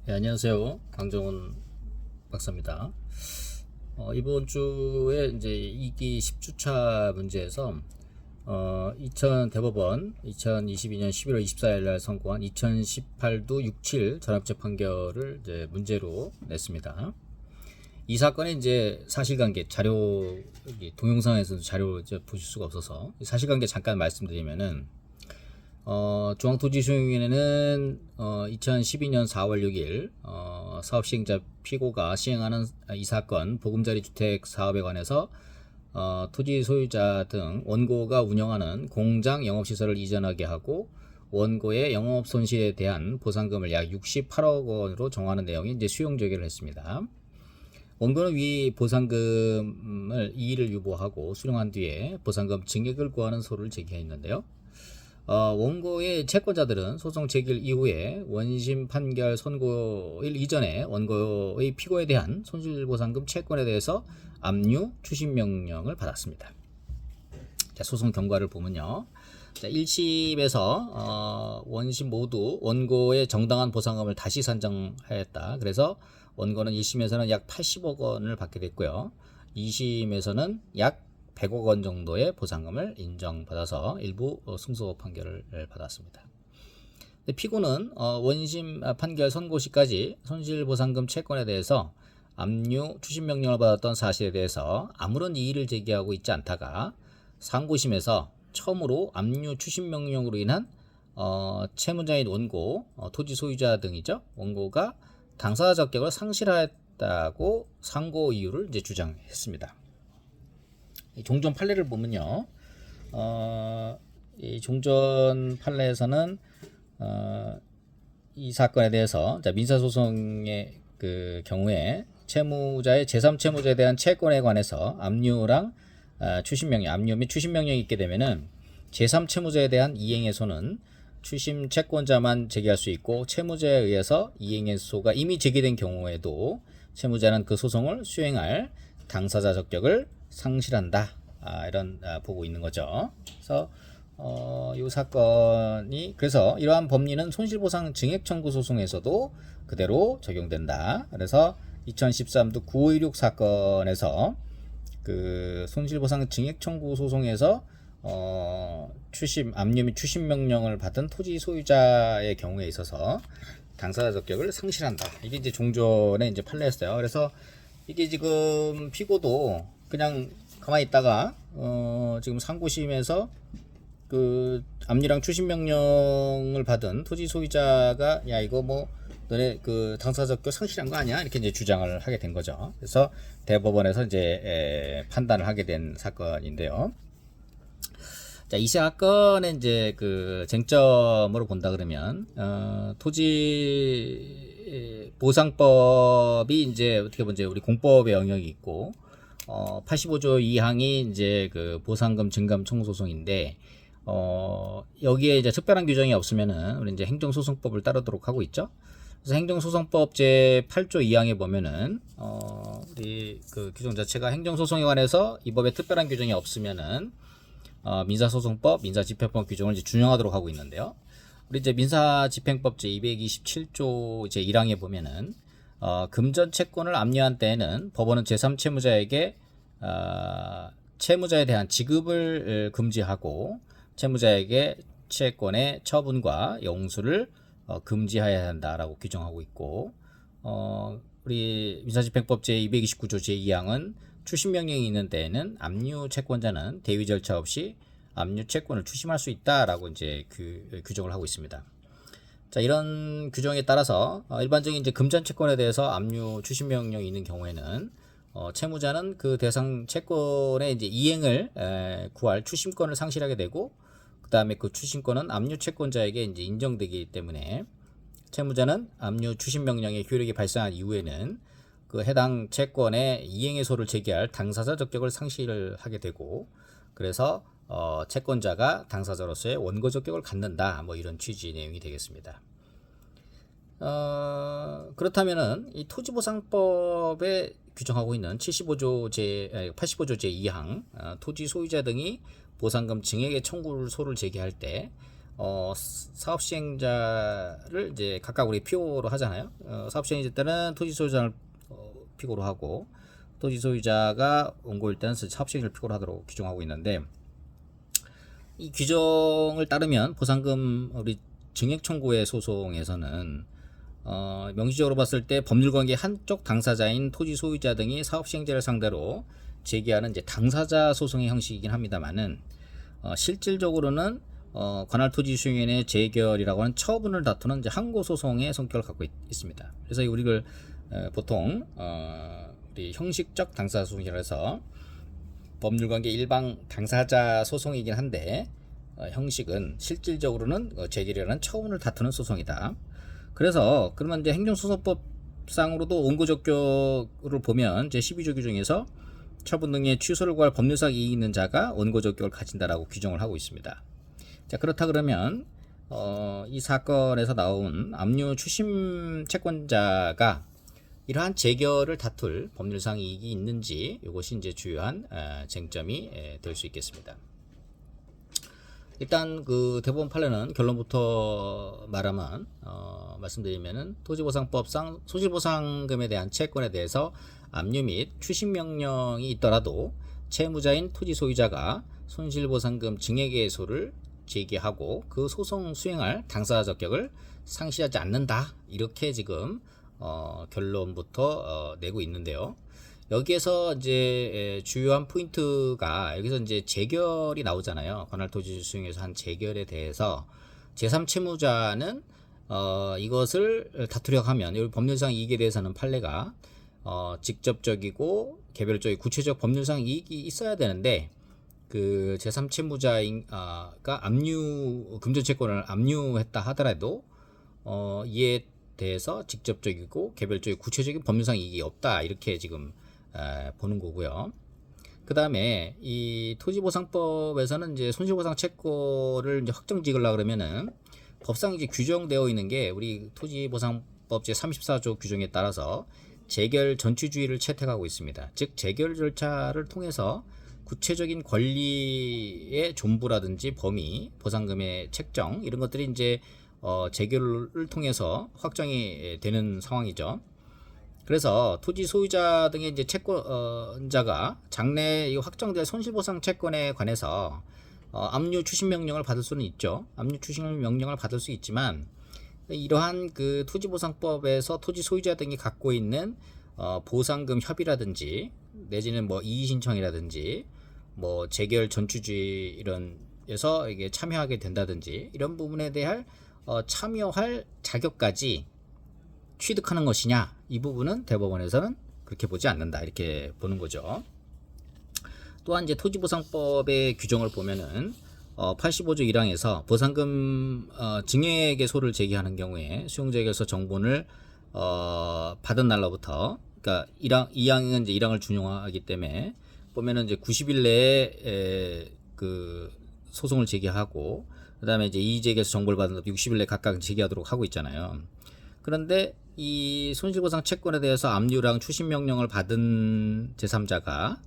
네, 안녕하세요. 강정훈 박사입니다. 이번 주에 이제 2기 10주차 문제에서 2000 대법원 2022년 11월 24일 날 선고한 2018도 67 전합제 판결을 이제 문제로 냈습니다. 이 사건의 이제 사실관계 자료, 동영상에서도 자료 이제 보실 수가 없어서 사실관계 잠깐 말씀드리면은 중앙토지수용위원회는 2012년 4월 6일 사업시행자 피고가 시행하는 이 사건 보금자리 주택 사업에 관해서 토지 소유자 등 원고가 운영하는 공장 영업시설을 이전하게 하고 원고의 영업 손실에 대한 보상금을 약 68억 원으로 정하는 내용이 이제 수용 제기를 했습니다. 원고는 위 보상금을 이의를 유보하고 수령한 뒤에 보상금 증액을 구하는 소를 제기했는데요. 원고의 채권자들은 소송 제기일 이후에 원심 판결 선고일 이전에 원고의 피고에 대한 손실보상금 채권에 대해서 압류 추심 명령을 받았습니다. 자, 소송 경과를 보면요. 자, 1심에서 원심 모두 원고의 정당한 보상금을 다시 산정하였다. 그래서 원고는 1심에서는 약 80억 원을 받게 됐고요. 2심에서는 약 100억 원 정도의 보상금을 인정받아서 일부 승소 판결을 받았습니다. 피고는 원심 판결 선고 시까지 손실보상금 채권에 대해서 압류 추심 명령을 받았던 사실에 대해서 아무런 이의를 제기하고 있지 않다가 상고심에서 처음으로 압류 추심 명령으로 인한 채무자인 원고, 토지 소유자 등이죠. 원고가 당사자 적격을 상실하였다고 상고 이유를 이제 주장했습니다. 종전 판례를 보면요, 이 종전 판례에서는 이 사건에 대해서 민사소송의 그 경우에 채무자의 제3채무자에 대한 채권에 관해서 압류랑 추심명령, 압류 및 추심명령이 있게 되면은 제3채무자에 대한 이행해소는 추심 채권자만 제기할 수 있고 채무자에 의해서 이행해소가 이미 제기된 경우에도 채무자는 그 소송을 수행할 당사자 적격을 상실한다. 이런 보고 있는 거죠. 그래서 이 사건이 그래서 이러한 법리는 손실보상 증액 청구 소송에서도 그대로 적용된다. 그래서 2013도 9516 사건에서 그 손실보상 증액 청구 소송에서 추심 압류 및 추심 명령을 받은 토지 소유자의 경우에 있어서 당사자 적격을 상실한다. 이게 이제 종전의 이제 판례였어요. 그래서 이게 지금 피고도 그냥 가만히 있다가 지금 상고심에서 그 압류랑 추심 명령을 받은 토지 소유자가 야 이거 뭐 너네 그 당사자 적격 상실한 거 아니야? 이렇게 이제 주장을 하게 된 거죠. 그래서 대법원에서 이제 판단을 하게 된 사건인데요. 자, 이 사건의 이제 그 쟁점으로 본다 그러면 토지 보상법이 이제 어떻게 보면 이제 우리 공법의 영역이 있고 85조 2항이 이제 그 보상금 증감 청구 소송인데 여기에 이제 특별한 규정이 없으면은 우리 이제 행정소송법을 따르도록 하고 있죠. 그래서 행정소송법 제 8조 2항에 보면은 우리 그 규정 자체가 행정소송에 관해서 이 법에 특별한 규정이 없으면은 민사소송법, 민사집행법 규정을 이제 준용하도록 하고 있는데요. 우리 이제 민사집행법 제 227조 제 1항에 보면은 금전 채권을 압류한 때에는 법원은 제3채무자에게 채무자에 대한 지급을 금지하고 채무자에게 채권의 처분과 용수를 금지해야 한다라고 규정하고 있고 우리 민사집행법 제 229조 제 2항은 추심명령이 있는 때에는 압류 채권자는 대위 절차 없이 압류 채권을 추심할 수 있다라고 이제 그 규정을 하고 있습니다. 자, 이런 규정에 따라서 일반적인 이제 금전 채권에 대해서 압류 추심 명령이 있는 경우에는 채무자는 그 대상 채권의 이제 이행을 구할 추심권을 상실하게 되고 그다음에 그 추심권은 압류 채권자에게 이제 인정되기 때문에 채무자는 압류 추심 명령의 효력이 발생한 이후에는 그 해당 채권의 이행해소를 제기할 당사자 적격을 상실을 하게 되고 그래서 채권자가 당사자로서의 원고 적격을 갖는다. 뭐 이런 취지 내용이 되겠습니다. 그렇다면은 이 토지보상법에 규정하고 있는 85조 제 2항 토지 소유자 등이 보상금 증액의 청구소를 제기할 때 사업 시행자를 이제 각각 우리 피고로 하잖아요. 사업 시행자 때는 토지 소유자를 피고로 하고, 토지 소유자가 원고일 때는 사업 시행자를 피고로 하도록 규정하고 있는데, 이 규정을 따르면 보상금 우리 증액 청구의 소송에서는 명시적으로 봤을 때 법률관계 한쪽 당사자인 토지 소유자 등이 사업 시행자를 상대로 제기하는 이제 당사자 소송의 형식이긴 합니다만은 실질적으로는 관할 토지 수용인의 재결이라고 하는 처분을 다투는 이제 항고 소송의 성격을 갖고 있습니다. 그래서 우리를 보통 우리 형식적 당사자 소송이라 해서 법률관계 일방 당사자 소송이긴 한데 형식은 실질적으로는 재결이라는 처분을 다투는 소송이다. 그래서 그러면 이제 행정소송법상으로도 원고적격을 보면 제 12조 규정에서 처분 등의 취소를 구할 법률상 이익 있는 자가 원고적격을 가진다라고 규정을 하고 있습니다. 자, 그렇다 그러면 이 사건에서 나온 압류 추심 채권자가 이러한 재결을 다툴 법률상 이익이 있는지, 이것이 이제 주요한 쟁점이 될 수 있겠습니다. 일단 그 대법원 판례는 결론부터 말씀드리면은 토지보상법상 손실보상금에 대한 채권에 대해서 압류 및 추심 명령이 있더라도 채무자인 토지 소유자가 손실보상금 증액의소를 제기하고 그 소송 수행할 당사자 적격을 상실하지 않는다, 이렇게 지금 결론부터 내고 있는데요. 여기에서 이제 주요한 포인트가, 여기서 이제 재결이 나오잖아요. 관할 토지 수용에서 한 재결에 대해서 제3채무자는 이것을 다투려고 하면, 이 법률상 이익에 대해서는 판례가 직접적이고 개별적인 구체적 법률상 이익이 있어야 되는데, 그 제3채무자가 금전채권을 압류했다 하더라도 이에 대해서 직접적이고 개별적이고 구체적인 법률상 이익이 없다, 이렇게 지금 보는 거고요. 그 다음에 이 토지보상법에서는 이제 손실보상 채권을 이제 확정 지으려고 그러면은 법상 이제 규정되어 있는 게, 우리 토지보상법 제34조 규정에 따라서 재결 전취주의를 채택하고 있습니다. 즉 재결 절차를 통해서 구체적인 권리의 존부라든지 범위, 보상금의 책정, 이런 것들이 이제 재결을 통해서 확정이 되는 상황이죠. 그래서 토지 소유자 등의 이제 채권자가 장래 확정될 손실보상 채권에 관해서 압류 추심 명령을 받을 수는 있죠. 압류 추심 명령을 받을 수 있지만, 이러한 그 토지보상법에서 토지 소유자 등이 갖고 있는 보상금 협의라든지 내지는 뭐 이의 신청이라든지 뭐 재결 전취주의 이런에서 이게 참여하게 된다든지, 이런 부분에 대한 참여할 자격까지 취득하는 것이냐, 이 부분은 대법원에서는 그렇게 보지 않는다, 이렇게 보는 거죠. 또한 이제 토지보상법의 규정을 보면은 85조 1항에서 보상금 증액의 소를 제기하는 경우에 수용자에게서 정본을 받은 날로부터, 그러니까 2항은 이제 1항을 준용하기 때문에 보면은 이제 90일 내에 그 소송을 제기하고, 그다음에 이제 이의제기에서 정보를 받은 60일 내에 각각 제기하도록 하고 있잖아요. 그런데 이 손실보상 채권에 대해서 압류랑 추심 명령을 받은 제3자가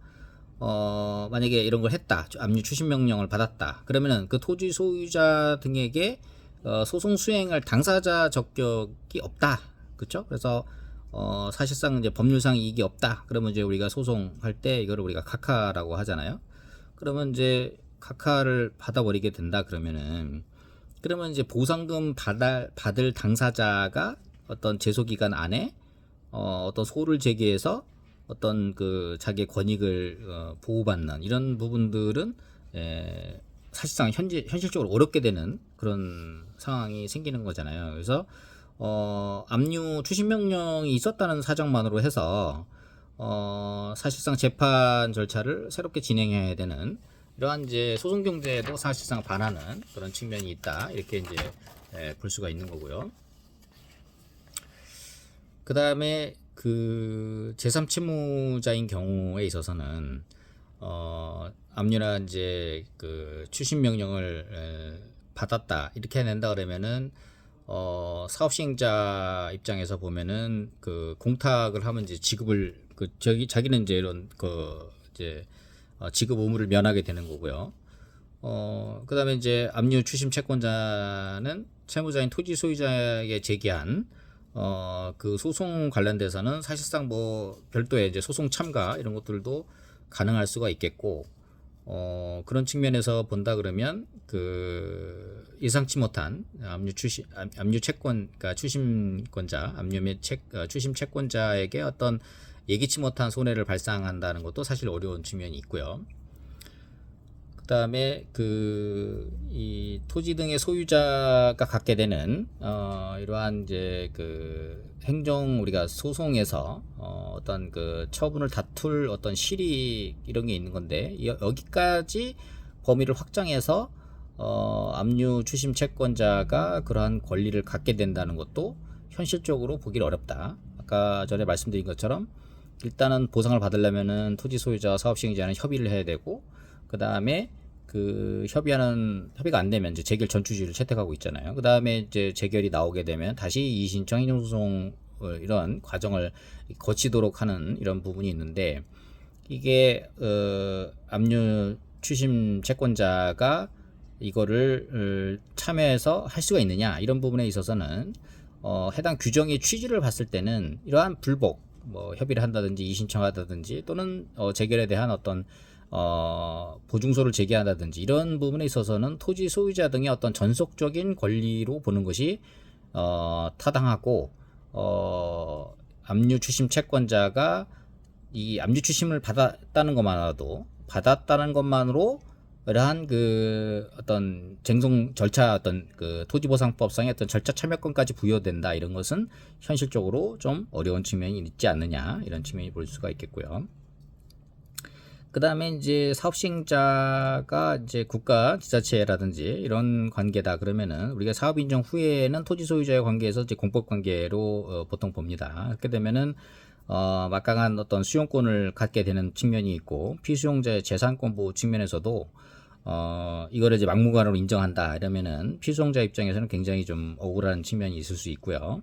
만약에 이런 걸 했다, 압류 추심 명령을 받았다, 그러면은 그 토지 소유자 등에게 소송 수행할 당사자 적격이 없다, 그렇죠? 그래서 사실상 이제 법률상 이익이 없다, 그러면 이제 우리가 소송할 때 이거를 우리가 각하라고 하잖아요. 그러면 이제 각하를 받아버리게 된다, 그러면 이제 보상금 받을 당사자가 어떤 제소기간 안에 어떤 소를 제기해서 어떤 그 자기의 권익을 보호받는 이런 부분들은 사실상 현실적으로 어렵게 되는 그런 상황이 생기는 거잖아요. 그래서 압류 추심 명령이 있었다는 사정만으로 해서 사실상 재판 절차를 새롭게 진행해야 되는, 이러한 이제 소송 경제에도 사실상 반하는 그런 측면이 있다, 이렇게 이제 볼 수가 있는 거고요. 그 다음에 그 제3채무자인 경우에 있어서는 압류나 이제 그 추심 명령을 받았다, 이렇게 낸다 그러면은 사업 시행자 입장에서 보면은 그 공탁을 하면 이제 지급을 자기는 이제 이런 그 이제 지급 의무를 면하게 되는 거고요. 그다음에 이제 압류 추심 채권자는 채무자인 토지 소유자에게 제기한 그 소송 관련돼서는 사실상 뭐 별도의 이제 소송 참가 이런 것들도 가능할 수가 있겠고, 그런 측면에서 본다 그러면 그 예상치 못한 압류 채권, 그러니까 추심권자, 압류 및 추심 채권자에게 어떤 예기치 못한 손해를 발생한다는 것도 사실 어려운 측면이 있고요. 그다음에 이 토지 등의 소유자가 갖게 되는 이러한 이제 그 행정 우리가 소송에서 어떤 그 처분을 다툴 어떤 실익 이런 게 있는 건데, 여기까지 범위를 확장해서 압류 추심 채권자가 그러한 권리를 갖게 된다는 것도 현실적으로 보기 어렵다. 아까 전에 말씀드린 것처럼 일단은 보상을 받으려면은 토지 소유자와 사업 시행자는 협의를 해야 되고, 그 다음에 그 협의가 안 되면 이제 재결 전추지를 채택하고 있잖아요. 그 다음에 이제 재결이 나오게 되면 다시 이의신청 행정소송 이런 과정을 거치도록 하는 이런 부분이 있는데, 이게 압류 추심 채권자가 이거를 참여해서 할 수가 있느냐 이런 부분에 있어서는 해당 규정의 취지를 봤을 때는 이러한 불복, 뭐 협의를 한다든지 이의신청하다든지 또는 재결에 대한 어떤 보증서를 제기한다든지 이런 부분에 있어서는 토지 소유자 등의 어떤 전속적인 권리로 보는 것이 타당하고, 압류 추심 채권자가 이 압류 추심을 받았다는 것만으로 이러한 그 어떤 쟁송 절차, 어떤 그 토지보상법상의 어떤 절차 참여권까지 부여된다, 이런 것은 현실적으로 좀 어려운 측면이 있지 않느냐, 이런 측면이 볼 수가 있겠고요. 그 다음에 이제 사업시행자가 이제 국가, 지자체라든지 이런 관계다 그러면은 우리가 사업 인정 후에는 토지 소유자의 관계에서 이제 공법 관계로 보통 봅니다. 그렇게 되면은 막강한 어떤 수용권을 갖게 되는 측면이 있고, 피수용자의 재산권 보호 측면에서도 이거를 이제 막무가내로 인정한다 이러면은 피수용자 입장에서는 굉장히 좀 억울한 측면이 있을 수 있고요.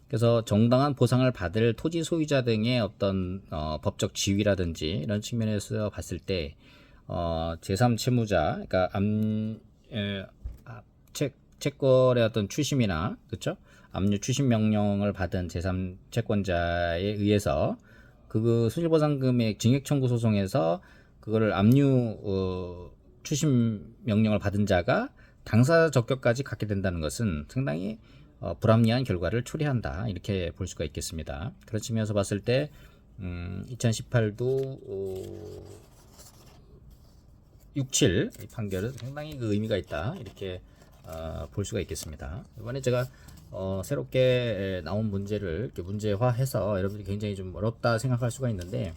그래서 정당한 보상을 받을 토지 소유자 등의 어떤 법적 지위라든지 이런 측면에서 봤을 때 제3채무자, 그러니까 채권의 어떤 추심이나, 그렇죠? 압류 추심 명령을 받은 제3채권자에 의해서 그 손실보상금액 증액 청구 소송에서 그거를 압류 추심 명령을 받은 자가 당사 적격까지 갖게 된다는 것은 상당히 불합리한 결과를 초래한다, 이렇게 볼 수가 있겠습니다. 그런 측면에서 봤을 때 2018도 67 판결은 상당히 그 의미가 있다, 이렇게 볼 수가 있겠습니다. 이번에 제가 새롭게 나온 문제를 이렇게 문제화해서 여러분들이 굉장히 좀 어렵다 생각할 수가 있는데,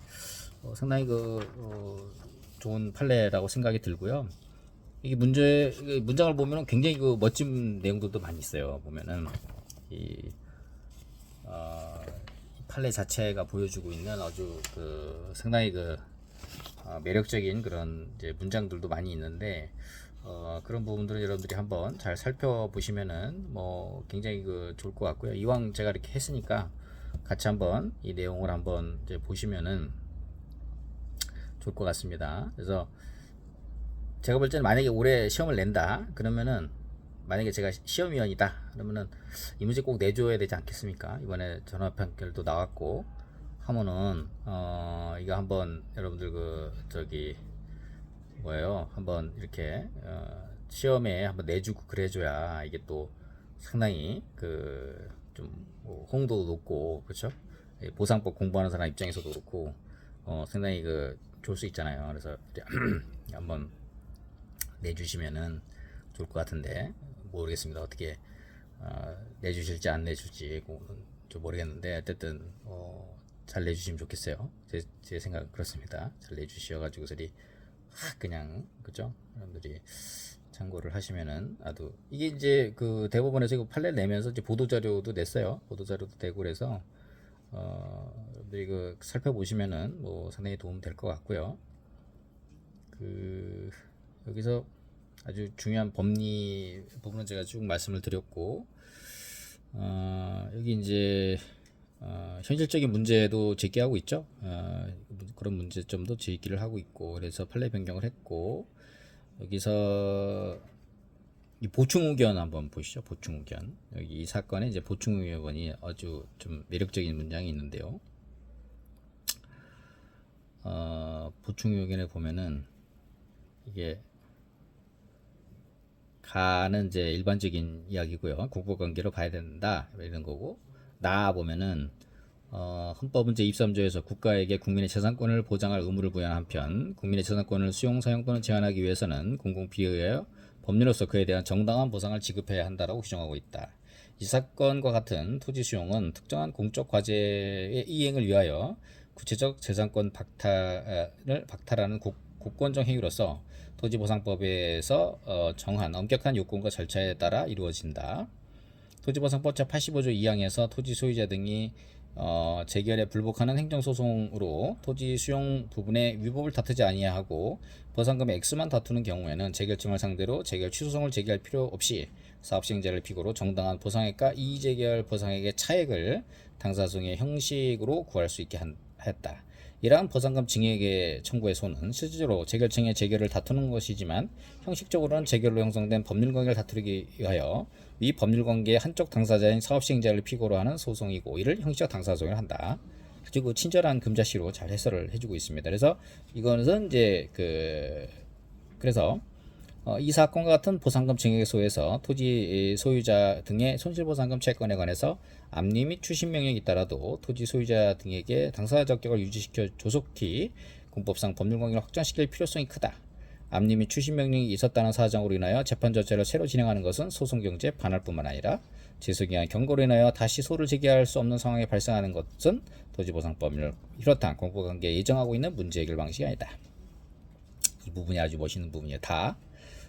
상당히 좋은 판례라고 생각이 들고요. 이게 문장을 보면은 굉장히 그 멋진 내용들도 많이 있어요. 보면은 이 판례 자체가 보여주고 있는 아주 상당히 매력적인 그런 이제 문장들도 많이 있는데, 그런 부분들은 여러분들이 한번 잘 살펴보시면은 뭐 굉장히 좋을 것 같고요. 이왕 제가 이렇게 했으니까 같이 한번 이 내용을 한번 이제 보시면은 좋을 것 같습니다. 그래서 제가 볼 때는 만약에 올해 시험을 낸다 그러면은, 만약에 제가 시험위원이다 그러면은 이 문제 꼭 내줘야 되지 않겠습니까? 이번에 전화 판결도 나왔고 하면은 이거 한번 여러분들 한번 이렇게 시험에 한번 내주고 그래줘야 이게 또 상당히 좀 홍도도 높고, 그렇죠? 보상법 공부하는 사람 입장에서도 그렇고 상당히 좋을 수 있잖아요. 그래서 한번 내주시면은 좋을 것 같은데, 모르겠습니다. 어떻게 내주실지 안 내줄지 좀 모르겠는데, 어쨌든 잘 내주시면 좋겠어요. 제 생각은 그렇습니다. 잘 내주셔가지고 그냥, 그죠? 여러분들이 참고를 하시면은 아주, 이게 이제 대법원에서 이거 판례 내면서 이제 보도자료도 냈어요. 보도자료도 되고, 그래서 여러분들이 살펴보시면은 뭐 상당히 도움 될 것 같고요. 여기서 아주 중요한 법리 부분은 제가 쭉 말씀을 드렸고, 여기 이제 현실적인 문제도 제기하고 있죠. 그런 문제점도 제기를 하고 있고, 그래서 판례 변경을 했고, 여기서 이 보충 의견 한번 보시죠. 보충 의견. 여기 이 사건에 이제 보충 의견이 아주 좀 매력적인 문장이 있는데요. 보충 의견에 보면은 이게 가는 이제 일반적인 이야기고요. 국부관계로 봐야 된다 이런 거고, 나 보면은 헌법은 제23조에서 국가에게 국민의 재산권을 보장할 의무를 부여한 한편 국민의 재산권을 수용, 사용 또는 제한하기 위해서는 공공비에 의하여 법률로서 그에 대한 정당한 보상을 지급해야 한다라고 규정하고 있다. 이 사건과 같은 토지 수용은 특정한 공적 과제의 이행을 위하여 구체적 재산권 박탈하는 국권적 행위로서 토지보상법에서 정한 엄격한 요건과 절차에 따라 이루어진다. 토지보상법 제85조 2항에서 토지 소유자 등이 재결에 불복하는 행정소송으로 토지 수용 부분의 위법을 다투지 아니하고 보상금의 액수만 다투는 경우에는 재결청을 상대로 재결 취소송을 제기할 필요 없이 사업시행자를 피고로 정당한 보상액과 이의재결 보상액의 차액을 당사소송의 형식으로 구할 수 있게 했다. 이러한 보상금 증액의 청구의 소는 실질적으로 재결청의 재결을 다투는 것이지만 형식적으로는 재결로 형성된 법률관계를 다투기 위하여 이 법률관계의 한쪽 당사자인 사업시행자를 피고로 하는 소송이고 이를 형식적 당사소송을 한다. 그리고 친절한 금자씨로 잘 해설을 해주고 있습니다. 그래서 이거는 이제 그래서 이 사건과 같은 보상금 증액의 소에서 토지 소유자 등의 손실보상금 채권에 관해서 압류 및 추심 명령이 있더라도 토지 소유자 등에게 당사자 적격을 유지시켜 조속히 공법상 법률관계를 확정시킬 필요성이 크다. 압류 및 추심 명령이 있었다는 사정으로 인하여 재판 절차를 새로 진행하는 것은 소송 경제에 반할 뿐만 아니라 제소기한 경고로 인하여 다시 소를 제기할 수 없는 상황이 발생하는 것은 토지보상법률 이렇다 공법관계에 예정하고 있는 문제 해결 방식이 아니다. 이 부분이 아주 멋있는 부분이에요. 다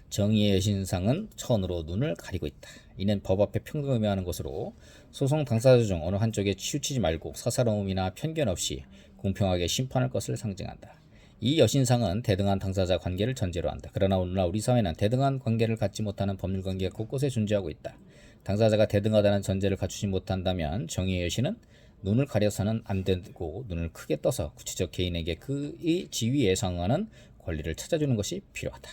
정의의 여신상은 천으로 눈을 가리고 있다. 이는 법 앞에 평등을 의미하는 것으로 소송 당사자 중 어느 한쪽에 치우치지 말고 사사로움이나 편견 없이 공평하게 심판할 것을 상징한다. 이 여신상은 대등한 당사자 관계를 전제로 한다. 그러나 오늘날 우리 사회는 대등한 관계를 갖지 못하는 법률관계가 곳곳에 존재하고 있다. 당사자가 대등하다는 전제를 갖추지 못한다면 정의의 여신은 눈을 가려서는 안 되고 눈을 크게 떠서 구체적 개인에게 그의 지위에 상응하는 권리를 찾아주는 것이 필요하다.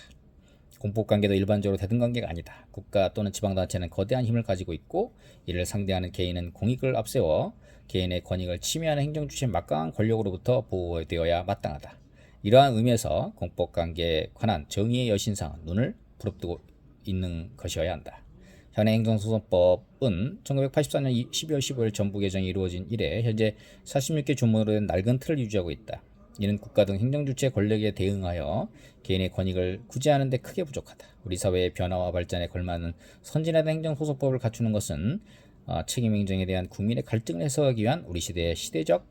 공법관계도 일반적으로 대등관계가 아니다. 국가 또는 지방단체는 거대한 힘을 가지고 있고 이를 상대하는 개인은 공익을 앞세워 개인의 권익을 침해하는 행정주체의 막강한 권력으로부터 보호되어야 마땅하다. 이러한 의미에서 공법관계에 관한 정의의 여신상은 눈을 부릅뜨고 있는 것이어야 한다. 현행 행정소송법은 1984년 12월 15일 전부 개정이 이루어진 이래 현재 46개 조문으로 된 낡은 틀을 유지하고 있다. 이는 국가 등 행정주체 권력에 대응하여 개인의 권익을 구제하는 데 크게 부족하다. 우리 사회의 변화와 발전에 걸맞는 선진화된 행정소송법을 갖추는 것은 책임행정에 대한 국민의 갈등을 해소하기 위한 우리의 시대적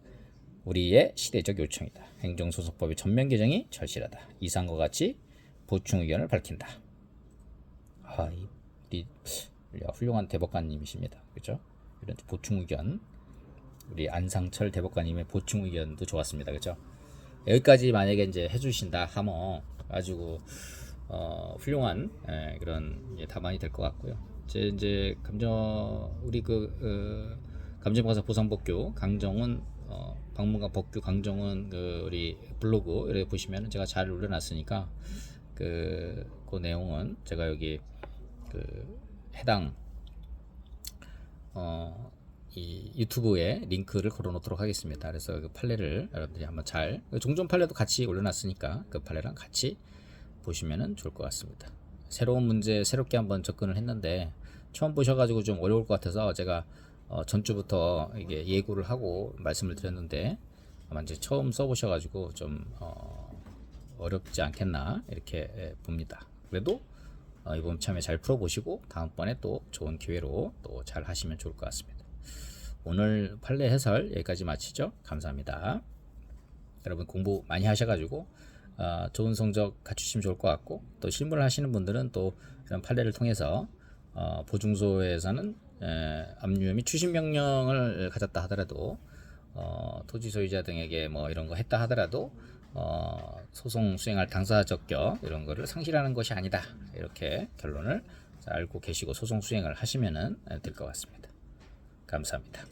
요청이다. 행정소송법의 전면 개정이 절실하다. 이상과 같이 보충 의견을 밝힌다. 우리 훌륭한 대법관님이십니다. 그렇죠? 이런 보충 의견, 우리 안상철 대법관님의 보충 의견도 좋았습니다. 그렇죠? 여기까지 만약에 이제 해주신다 하면 아주 훌륭한 그런 답안이 될 것 같고요. 이제 우리 감정방사 보상법규 강정은 박문관 법규 강정은 우리 블로그 이렇게 보시면 제가 잘 올려놨으니까 그 내용은 제가 여기 해당 이 유튜브에 링크를 걸어놓도록 하겠습니다. 그래서 그 판례를 여러분들이 한번 종전 판례도 같이 올려놨으니까 그 판례랑 같이 보시면은 좋을 것 같습니다. 새로운 문제 새롭게 한번 접근을 했는데 처음 보셔가지고 좀 어려울 것 같아서 제가 전주부터 이게 예고를 하고 말씀을 드렸는데 아마 이제 처음 써보셔가지고 좀 어렵지 않겠나 이렇게 봅니다. 그래도 이번 참에 잘 풀어보시고 다음번에 또 좋은 기회로 또 잘 하시면 좋을 것 같습니다. 오늘 판례 해설 여기까지 마치죠. 감사합니다. 여러분 공부 많이 하셔가지고 좋은 성적 갖추시면 좋을 것 같고 또 실무를 하시는 분들은 또 이런 판례를 통해서 보증소에서는 압류 및 추심 명령을 가졌다 하더라도 토지 소유자 등에게 뭐 이런 거 했다 하더라도 소송 수행할 당사자 적격 이런 거를 상실하는 것이 아니다. 이렇게 결론을 알고 계시고 소송 수행을 하시면은 될 것 같습니다. 감사합니다.